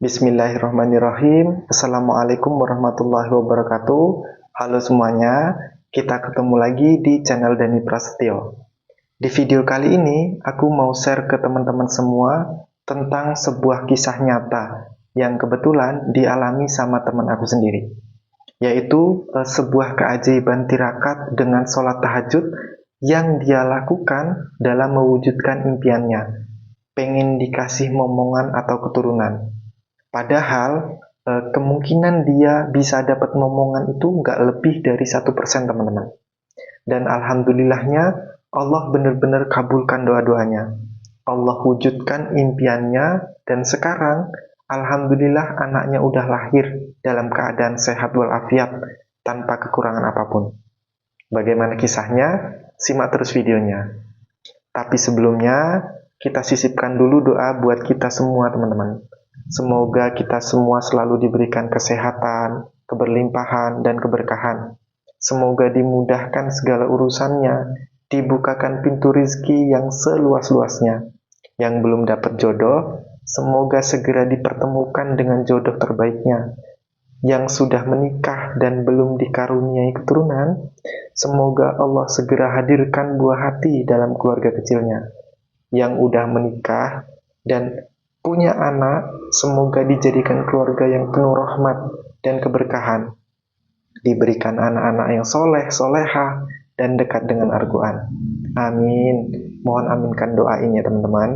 Bismillahirrahmanirrahim. Assalamualaikum warahmatullahi wabarakatuh. Halo semuanya, kita ketemu lagi di channel Dani Prasetyo. Di video kali ini, aku mau share ke teman-teman semua tentang sebuah kisah nyata yang kebetulan dialami sama teman aku sendiri. Yaitu sebuah keajaiban tirakat dengan sholat tahajud yang dia lakukan dalam mewujudkan impiannya, pengen dikasih momongan atau keturunan. Padahal kemungkinan dia bisa dapat momongan itu nggak lebih dari 1%, teman-teman. Dan alhamdulillahnya Allah benar-benar kabulkan doa-doanya. Allah wujudkan impiannya dan sekarang alhamdulillah anaknya udah lahir dalam keadaan sehat walafiat tanpa kekurangan apapun. Bagaimana kisahnya? Simak terus videonya. Tapi sebelumnya kita sisipkan dulu doa buat kita semua, teman-teman. Semoga kita semua selalu diberikan kesehatan, keberlimpahan, dan keberkahan. Semoga dimudahkan segala urusannya, dibukakan pintu rizki yang seluas-luasnya. Yang belum dapat jodoh, semoga segera dipertemukan dengan jodoh terbaiknya. Yang sudah menikah dan belum dikaruniai keturunan, semoga Allah segera hadirkan buah hati dalam keluarga kecilnya. Yang udah menikah dan punya anak, semoga dijadikan keluarga yang penuh rahmat dan keberkahan. Diberikan anak-anak yang soleh, solehah, dan dekat dengan Al-Quran. Amin. Mohon aminkan doa ini ya, teman-teman.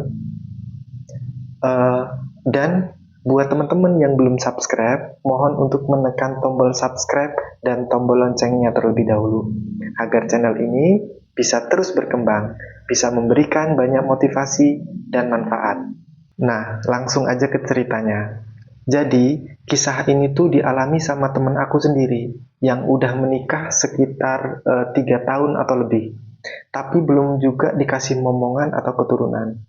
Dan buat teman-teman yang belum subscribe, mohon untuk menekan tombol subscribe dan tombol loncengnya terlebih dahulu, agar channel ini bisa terus berkembang, bisa memberikan banyak motivasi dan manfaat. Nah, langsung aja ke ceritanya. Jadi, kisah ini tuh dialami sama temen aku sendiri yang udah menikah sekitar 3 tahun atau lebih. Tapi belum juga dikasih momongan atau keturunan.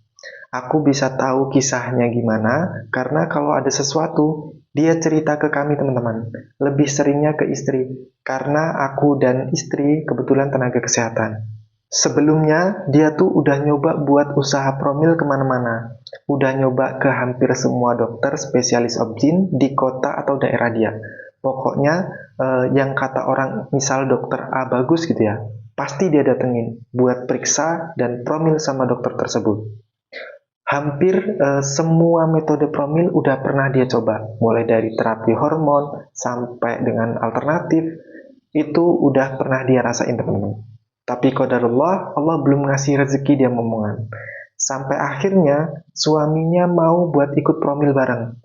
Aku bisa tahu kisahnya gimana karena kalau ada sesuatu, dia cerita ke kami, teman-teman. Lebih seringnya ke istri, karena aku dan istri kebetulan tenaga kesehatan. Sebelumnya, dia tuh udah nyoba buat usaha promil kemana-mana. Udah nyoba ke hampir semua dokter spesialis objin di kota atau daerah dia. Pokoknya yang kata orang misal dokter A bagus gitu ya, pasti dia datengin buat periksa dan promil sama dokter tersebut. Hampir semua metode promil udah pernah dia coba. Mulai dari terapi hormon sampai dengan alternatif, itu udah pernah dia rasain, teman-teman. Tapi qadarullah, Allah belum ngasih rezeki dia momongan. Sampai akhirnya suaminya mau buat ikut promil bareng.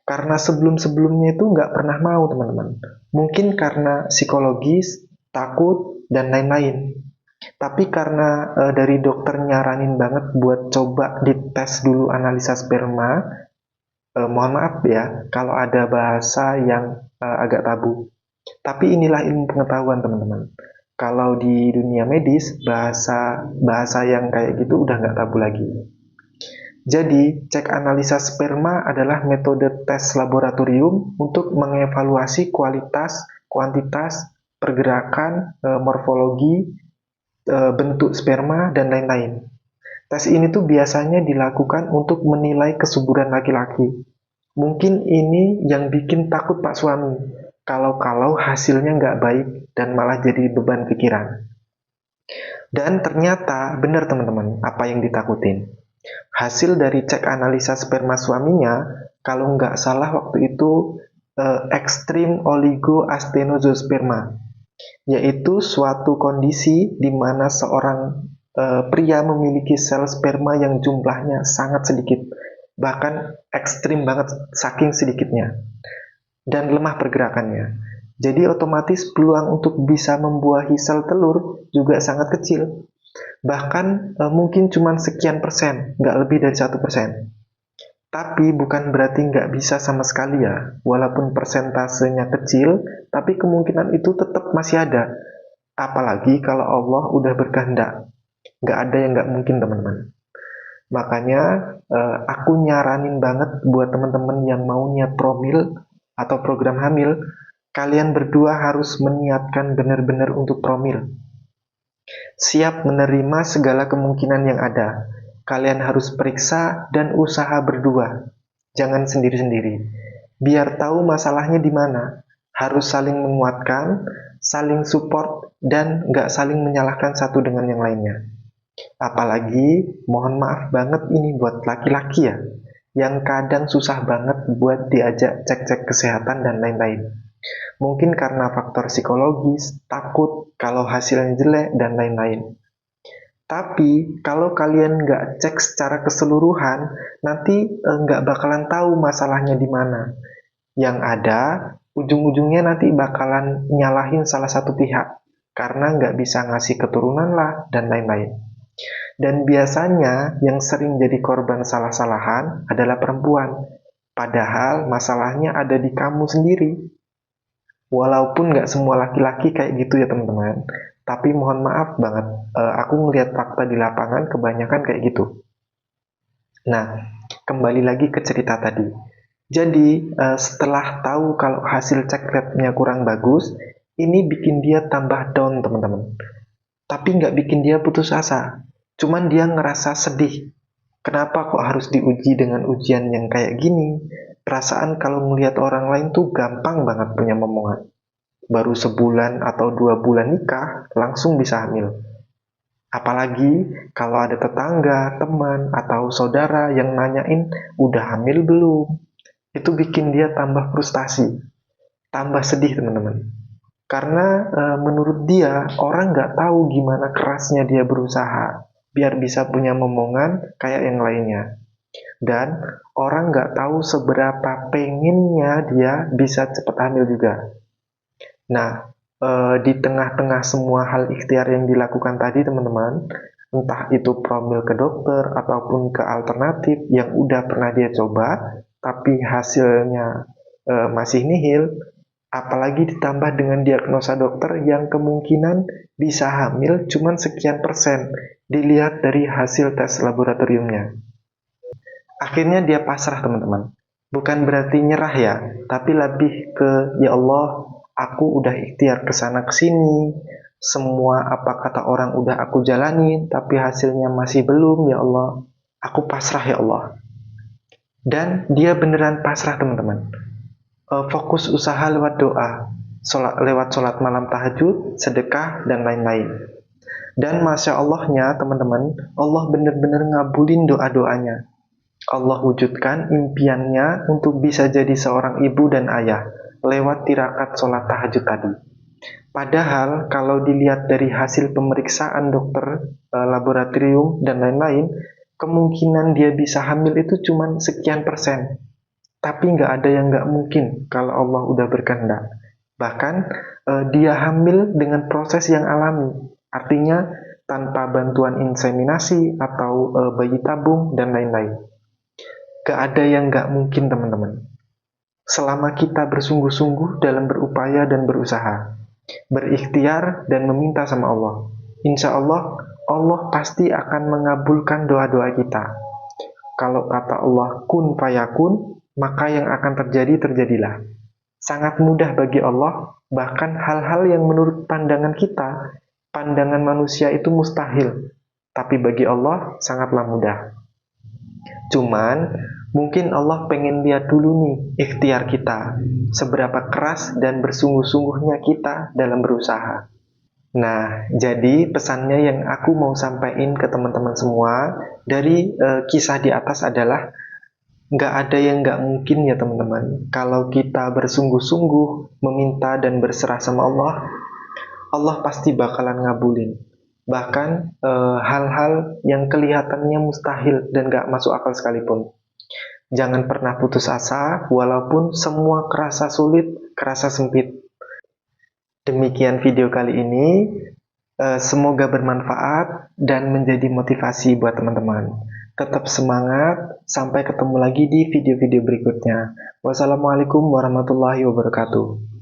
Karena sebelum-sebelumnya itu nggak pernah mau, teman-teman. Mungkin karena psikologis, takut, dan lain-lain. Tapi karena dari dokter nyaranin banget buat coba dites dulu analisa sperma, mohon maaf ya kalau ada bahasa yang agak tabu. Tapi inilah ilmu pengetahuan, teman-teman. Kalau di dunia medis, bahasa yang kayak gitu udah nggak tabu lagi. Jadi, cek analisa sperma adalah metode tes laboratorium untuk mengevaluasi kualitas, kuantitas, pergerakan, morfologi, bentuk sperma, dan lain-lain. Tes ini tuh biasanya dilakukan untuk menilai kesuburan laki-laki. Mungkin ini yang bikin takut Pak suami, kalau hasilnya nggak baik dan malah jadi beban pikiran. Dan ternyata benar, teman-teman, apa yang ditakutin. Hasil dari cek analisa sperma suaminya, kalau nggak salah waktu itu ekstrim oligoastenosperma, yaitu suatu kondisi di mana seorang pria memiliki sel sperma yang jumlahnya sangat sedikit, bahkan ekstrim banget saking sedikitnya, dan lemah pergerakannya. Jadi otomatis peluang untuk bisa membuahi sel telur juga sangat kecil. Bahkan mungkin cuma sekian persen, nggak lebih dari 1%. Tapi bukan berarti nggak bisa sama sekali ya. Walaupun persentasenya kecil, tapi kemungkinan itu tetap masih ada. Apalagi kalau Allah udah berkehendak. Nggak ada yang nggak mungkin, teman-teman. Makanya aku nyaranin banget buat teman-teman yang mau niat promil atau program hamil, kalian berdua harus meniatkan benar-benar untuk promil. Siap menerima segala kemungkinan yang ada. Kalian harus periksa dan usaha berdua. Jangan sendiri-sendiri. Biar tahu masalahnya di mana. Harus saling menguatkan, saling support, dan nggak saling menyalahkan satu dengan yang lainnya. Apalagi, mohon maaf banget ini buat laki-laki ya, yang kadang susah banget buat diajak cek-cek kesehatan dan lain-lain. Mungkin karena faktor psikologis, takut kalau hasilnya jelek, dan lain-lain. Tapi, kalau kalian nggak cek secara keseluruhan, nanti nggak bakalan tahu masalahnya di mana. Yang ada, ujung-ujungnya nanti bakalan nyalahin salah satu pihak, karena nggak bisa ngasih keturunan lah, dan lain-lain. Dan biasanya yang sering jadi korban salah-salahan adalah perempuan. Padahal masalahnya ada di kamu sendiri. Walaupun nggak semua laki-laki kayak gitu ya teman-teman. Tapi mohon maaf banget, aku ngelihat fakta di lapangan kebanyakan kayak gitu. Nah, kembali lagi ke cerita tadi. Jadi, setelah tahu kalau hasil cek labnya kurang bagus, ini bikin dia tambah down teman-teman. Tapi nggak bikin dia putus asa. Cuman dia ngerasa sedih. Kenapa kok harus diuji dengan ujian yang kayak gini? Perasaan kalau melihat orang lain tuh gampang banget punya momongan. Baru sebulan atau 2 bulan nikah, langsung bisa hamil. Apalagi kalau ada tetangga, teman, atau saudara yang nanyain, udah hamil belum? Itu bikin dia tambah frustasi, tambah sedih teman-teman. Karena menurut dia, orang nggak tahu gimana kerasnya dia berusaha biar bisa punya momongan kayak yang lainnya. Dan orang nggak tahu seberapa pengennya dia bisa cepat hamil juga. Nah, di tengah-tengah semua hal ikhtiar yang dilakukan tadi teman-teman, entah itu promil ke dokter ataupun ke alternatif yang udah pernah dia coba, tapi hasilnya masih nihil, apalagi ditambah dengan diagnosa dokter yang kemungkinan bisa hamil cuman sekian persen dilihat dari hasil tes laboratoriumnya. Akhirnya dia pasrah teman-teman. Bukan berarti nyerah ya, tapi lebih ke ya Allah, aku udah ikhtiar kesana kesini, semua apa kata orang udah aku jalani, tapi hasilnya masih belum ya Allah. Aku pasrah ya Allah. Dan dia beneran pasrah teman-teman. Fokus usaha lewat doa, lewat sholat malam tahajud, sedekah, dan lain-lain. Dan Masya Allahnya teman-teman, Allah benar-benar ngabulin doa-doanya. Allah wujudkan impiannya untuk bisa jadi seorang ibu dan ayah lewat tirakat sholat tahajud tadi. Padahal kalau dilihat dari hasil pemeriksaan dokter, laboratorium, dan lain-lain, kemungkinan dia bisa hamil itu cuma sekian persen. Tapi nggak ada yang nggak mungkin kalau Allah udah berkehendak. Bahkan dia hamil dengan proses yang alami. Artinya tanpa bantuan inseminasi atau bayi tabung dan lain-lain. Nggak ada yang nggak mungkin teman-teman. Selama kita bersungguh-sungguh dalam berupaya dan berusaha, berikhtiar dan meminta sama Allah, insya Allah, Allah pasti akan mengabulkan doa-doa kita. Kalau kata Allah kun fayakun, maka yang akan terjadi, terjadilah. Sangat mudah bagi Allah, bahkan hal-hal yang menurut pandangan kita, pandangan manusia itu mustahil. Tapi bagi Allah, sangatlah mudah. Cuman, mungkin Allah pengen lihat dulu nih, ikhtiar kita. Seberapa keras dan bersungguh-sungguhnya kita dalam berusaha. Nah, jadi pesannya yang aku mau sampaikan ke teman-teman semua, dari kisah di atas adalah, nggak ada yang nggak mungkin ya teman-teman. Kalau kita bersungguh-sungguh meminta dan berserah sama Allah, Allah pasti bakalan ngabulin. Bahkan hal-hal yang kelihatannya mustahil dan nggak masuk akal sekalipun. Jangan pernah putus asa, walaupun semua kerasa sulit, kerasa sempit. Demikian video kali ini. Semoga bermanfaat dan menjadi motivasi buat teman-teman. Tetap semangat, sampai ketemu lagi di video-video berikutnya. Wassalamualaikum warahmatullahi wabarakatuh.